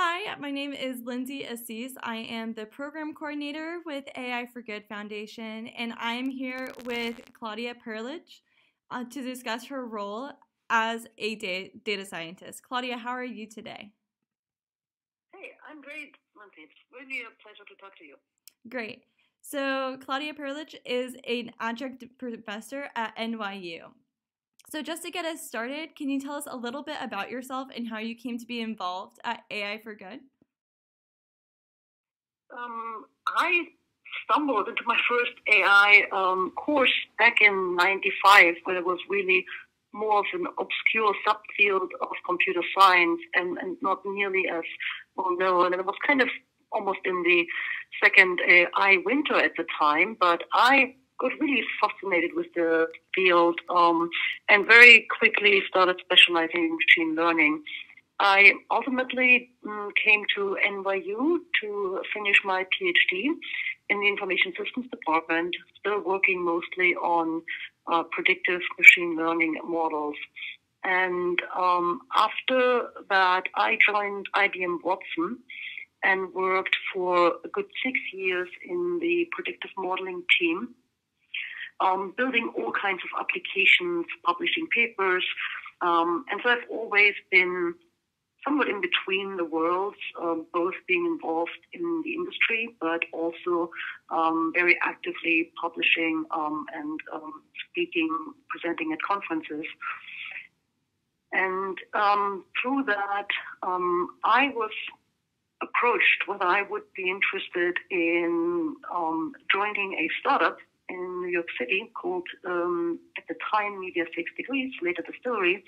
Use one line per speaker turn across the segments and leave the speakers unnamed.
Hi, my name is Lindsey Asis. I am the Program Coordinator with AI for Good Foundation, and I'm here with Claudia Perlich to discuss her role as a data scientist. Claudia, how are you today?
Hey, I'm great, Lindsey. It's really a pleasure to talk to you.
Great. So Claudia Perlich is an adjunct professor at NYU. So just to get us started, can you tell us a little bit about yourself and how you came to be involved at AI for Good?
I stumbled into my first AI course back in '95, when it was really more of an obscure subfield of computer science and not nearly as well known. And it was kind of almost in the second AI winter at the time, but I got really fascinated with the field and very quickly started specializing in machine learning. I ultimately came to NYU to finish my PhD in the Information Systems Department, still working mostly on predictive machine learning models. And after that, I joined IBM Watson and worked for a good 6 years in the predictive modeling team, building all kinds of applications, publishing papers. And so I've always been somewhat in between the worlds, both being involved in the industry, but also very actively publishing and speaking, presenting at conferences. And through that, I was approached whether I would be interested in joining a startup in New York City called, at the time, Media 6 Degrees, later Distillery.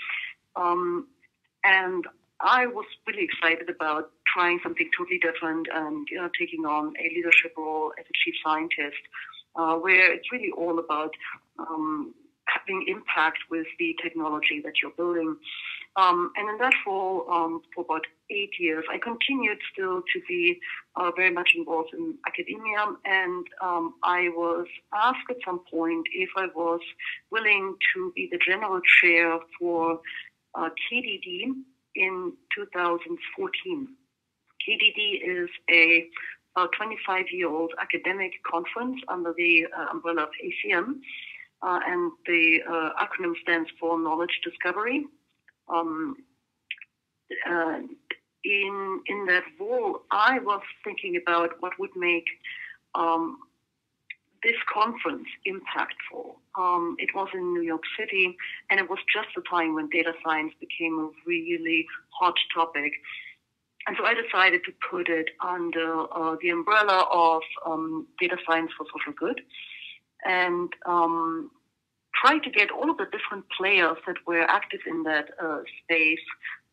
And I was really excited about trying something totally different and taking on a leadership role as a chief scientist, where it's really all about having impact with the technology that you're building. And in that role, for about 8 years, I continued still to be very much involved in academia, and I was asked at some point if I was willing to be the general chair for KDD in 2014. KDD is a 25-year-old academic conference under the umbrella of ACM, and the acronym stands for Knowledge Discovery. In that role, I was thinking about what would make this conference impactful. It was in New York City, and it was just the time when data science became a really hot topic. And so I decided to put it under the umbrella of data science for social good, and try to get all of the different players that were active in that space.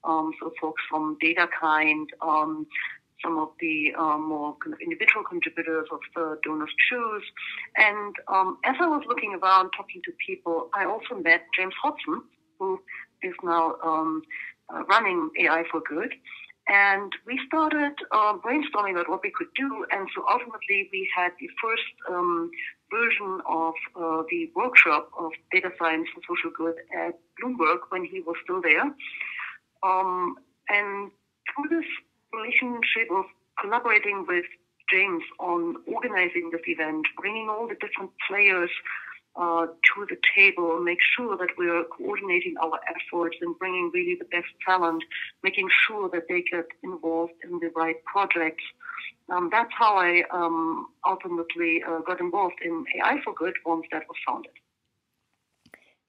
So folks from DataKind, some of the more kind of individual contributors of the Donors Choose. And as I was looking around, talking to people, I also met James Hodson, who is now running AI for Good. And we started brainstorming about what we could do. And so ultimately, we had the first version of the workshop of data science for social good at Bloomberg when he was still there. And through this relationship of collaborating with James on organizing this event, bringing all the different players to the table, make sure that we are coordinating our efforts and bringing really the best talent, making sure that they get involved in the right projects. That's how I ultimately got involved in AI for Good once that was founded.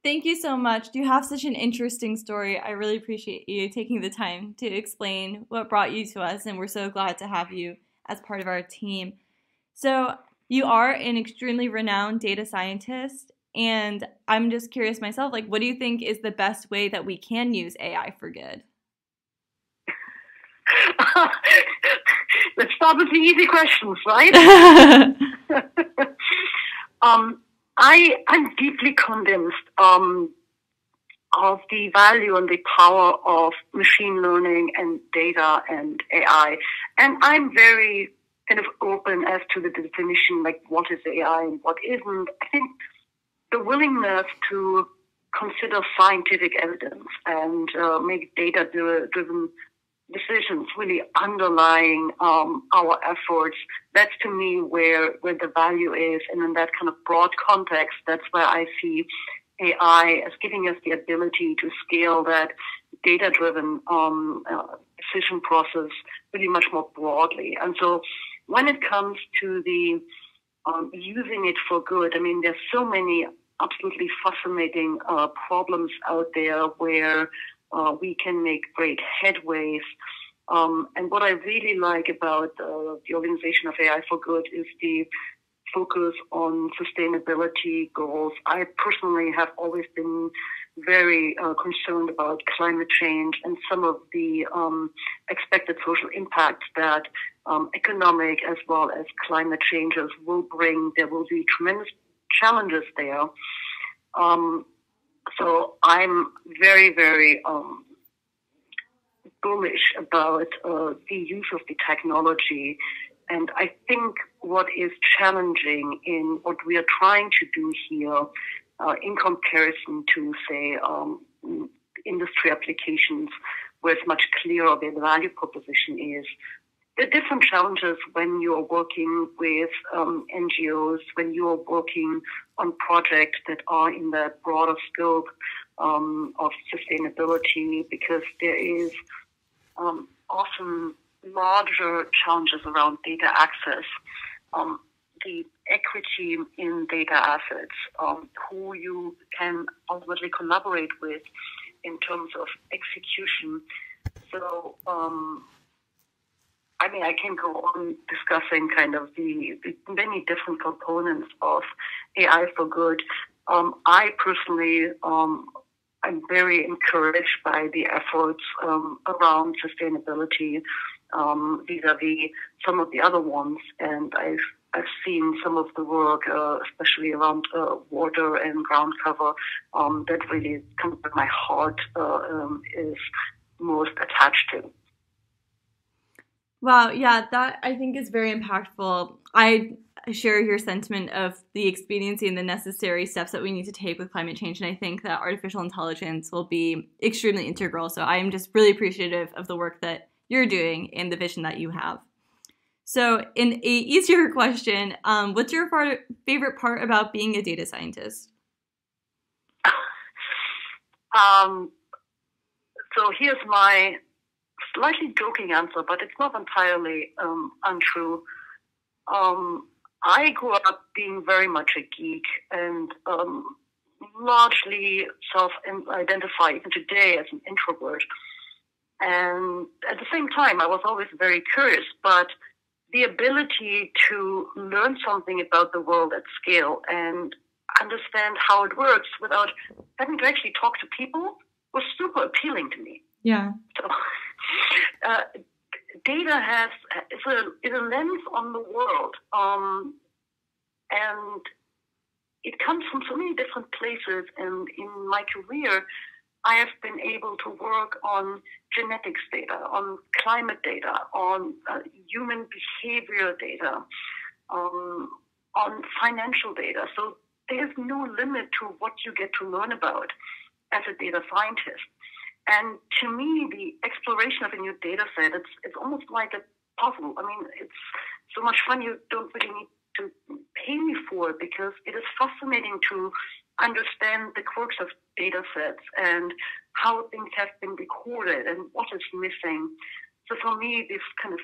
Thank you so much. You have such an interesting story. I really appreciate you taking the time to explain what brought you to us, and we're so glad to have you as part of our team. So you are an extremely renowned data scientist, and I'm just curious myself, like, what do you think is the best way that we can use AI for good?
Let's start with the easy questions, right? I'm deeply convinced of the value and the power of machine learning and data and AI. And I'm very kind of open as to the definition, like what is AI and what isn't. I think the willingness to consider scientific evidence and make data-driven decisions really underlying our efforts. That's to me where the value is. And in that kind of broad context, that's where I see AI as giving us the ability to scale that data-driven decision process really much more broadly. And so when it comes to the using it for good, I mean, there's so many absolutely fascinating problems out there where we can make great headways. And what I really like about the Organization of AI for Good is the focus on sustainability goals. I personally have always been very concerned about climate change and some of the expected social impacts that economic as well as climate changes will bring. There will be tremendous challenges there. So I'm very, very bullish about the use of the technology. And I think what is challenging in what we are trying to do here in comparison to, say, industry applications where it's much clearer where the value proposition is, there are different challenges when you're working with NGOs, when you're working on projects that are in the broader scope of sustainability, because there is often larger challenges around data access, the equity in data assets, who you can ultimately collaborate with in terms of execution. So, I mean, I can go on discussing kind of the many different components of AI for Good. I personally, I'm very encouraged by the efforts around sustainability vis-a-vis some of the other ones, and I've seen some of the work, especially around water and ground cover, that really kind of my heart is most attached to.
Wow, yeah, that I think is very impactful. I share your sentiment of the expediency and the necessary steps that we need to take with climate change, and I think that artificial intelligence will be extremely integral. So I am just really appreciative of the work that you're doing and the vision that you have. So in a easier question, what's your favorite part about being a data scientist?
So here's my slightly joking answer, but it's not entirely untrue. I grew up being very much a geek and largely self-identify even today as an introvert. And at the same time, I was always very curious, but the ability to learn something about the world at scale and understand how it works without having to actually talk to people was super appealing to me.
Yeah.
So, data is a lens on the world, and it comes from so many different places. And in my career, I have been able to work on genetics data, on climate data, on human behavior data, on financial data. So there's no limit to what you get to learn about as a data scientist. And to me, the exploration of a new data set, it's almost like a puzzle. I mean, it's so much fun you don't really need to pay me for it, because it is fascinating to understand the quirks of data sets and how things have been recorded and what is missing. So for me, this kind of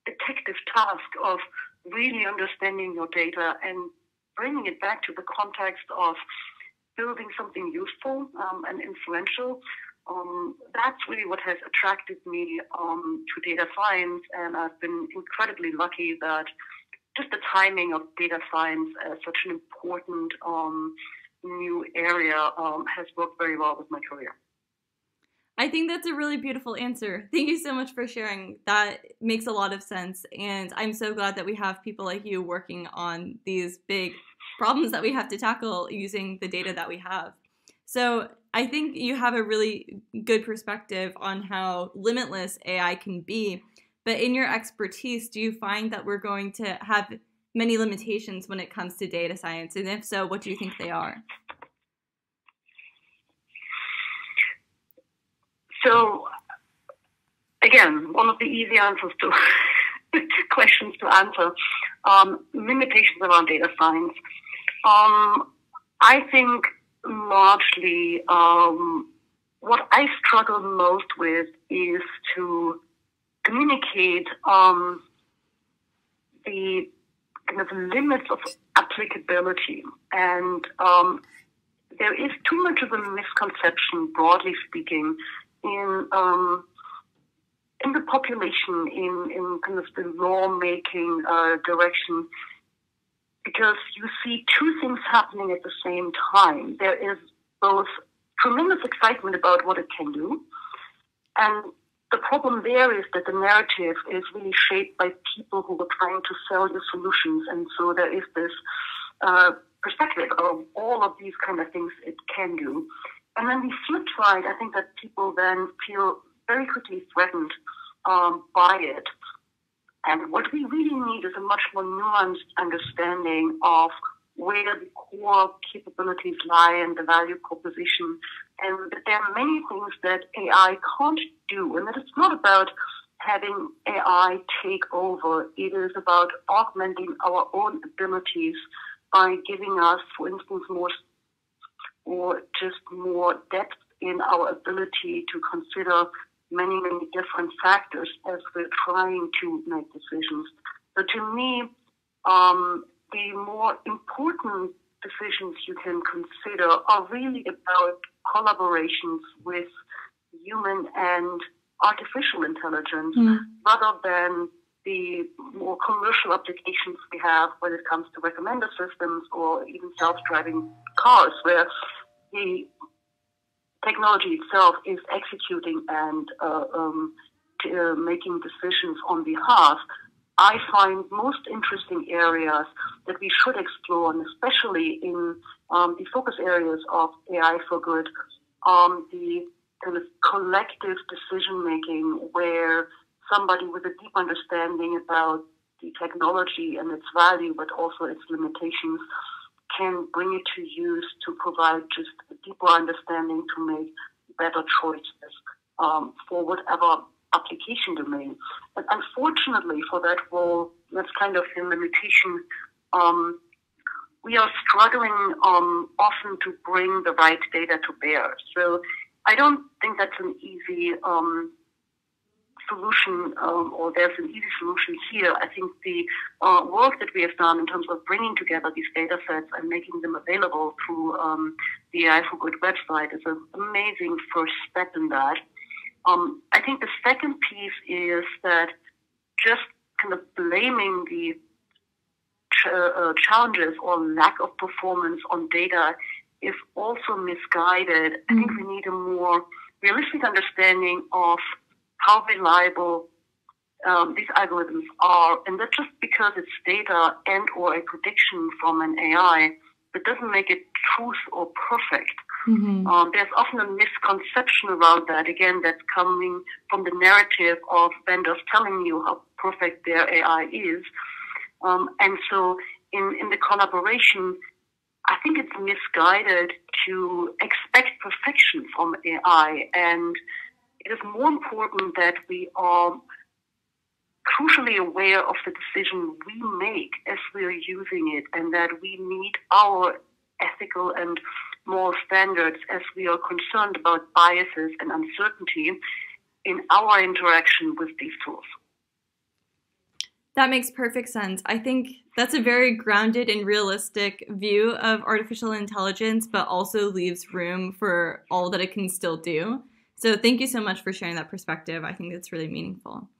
detective task of really understanding your data and bringing it back to the context of building something useful and influential, that's really what has attracted me to data science. And I've been incredibly lucky that just the timing of data science as such an important new area has worked very well with my career.
I think that's a really beautiful answer. Thank you so much for sharing. That makes a lot of sense. And I'm so glad that we have people like you working on these big problems that we have to tackle using the data that we have. So I think you have a really good perspective on how limitless AI can be. But in your expertise, do you find that we're going to have many limitations when it comes to data science? And if so, what do you think they are?
So, again, one of the easy answers to questions to answer, limitations around data science. I think largely what I struggle most with is to communicate the kind of limits of applicability. And there is too much of a misconception, broadly speaking, in the population, in kind of the lawmaking direction, because you see two things happening at the same time. There is both tremendous excitement about what it can do, and the problem there is that the narrative is really shaped by people who are trying to sell you solutions, and so there is this perspective of all of these kind of things it can do. And then the flip side, I think that people then feel very quickly threatened by it. And what we really need is a much more nuanced understanding of where the core capabilities lie and the value proposition, and that there are many things that AI can't do, and that it's not about having AI take over. It is about augmenting our own abilities by giving us, for instance, more depth in our ability to consider many, many different factors as we're trying to make decisions. So to me, the more important decisions you can consider are really about collaborations with human and artificial intelligence, rather than the more commercial applications we have when it comes to recommender systems or even self-driving cars, where the technology itself is executing and making decisions on behalf. I find most interesting areas that we should explore, and especially in the focus areas of AI for Good, the kind of collective decision-making where somebody with a deep understanding about the technology and its value, but also its limitations, can bring it to use to provide just a deeper understanding to make better choices for whatever application domain. But unfortunately for that role, that's kind of the limitation. We are struggling often to bring the right data to bear. So I don't think that's an easy solution, or there's an easy solution here. I think the work that we have done in terms of bringing together these data sets and making them available through the AI for Good website is an amazing first step in that. I think the second piece is that just kind of blaming the challenges or lack of performance on data is also misguided. I think we need a more realistic understanding of how reliable these algorithms are, and that just because it's data and or a prediction from an AI, that doesn't make it truth or perfect. There's often a misconception around that. Again, that's coming from the narrative of vendors telling you how perfect their AI is. And so in the collaboration, I think it's misguided to expect perfection from AI. And it is more important that we are crucially aware of the decision we make as we are using it, and that we meet our ethical and moral standards as we are concerned about biases and uncertainty in our interaction with these tools.
That makes perfect sense. I think that's a very grounded and realistic view of artificial intelligence, but also leaves room for all that it can still do. So thank you so much for sharing that perspective. I think it's really meaningful.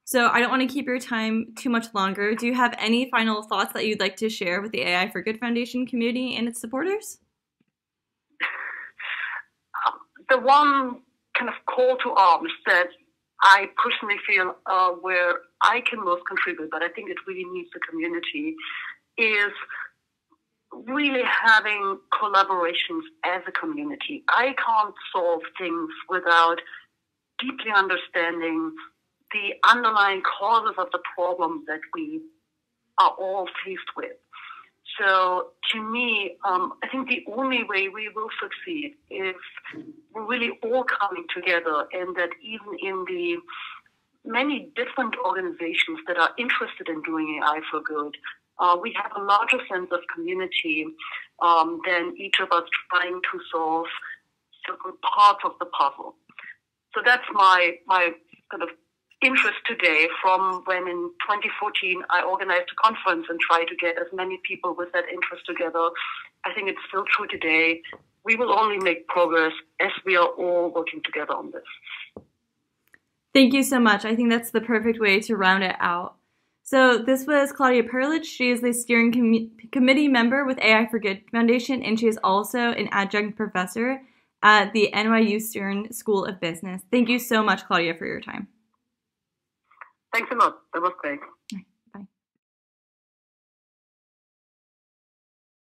So I don't want to keep your time too much longer. Do you have any final thoughts that you'd like to share with the AI for Good Foundation community and its supporters?
The one kind of call to arms that I personally feel where I can most contribute, but I think it really needs the community, is really having collaborations as a community. I can't solve things without deeply understanding the underlying causes of the problem that we are all faced with. So to me, I think the only way we will succeed is we're really all coming together, and that even in the many different organizations that are interested in doing AI for good, we have a larger sense of community than each of us trying to solve certain parts of the puzzle. So that's my kind of interest today, from when in 2014 I organized a conference and tried to get as many people with that interest together. I think it's still true today. We will only make progress as we are all working together on this.
Thank you so much. I think that's the perfect way to round it out. So this was Claudia Perlich. She is the steering committee member with AI for Good Foundation, and she is also an adjunct professor at the NYU Stern School of Business. Thank you so much, Claudia, for your time.
Thanks a lot. That was great.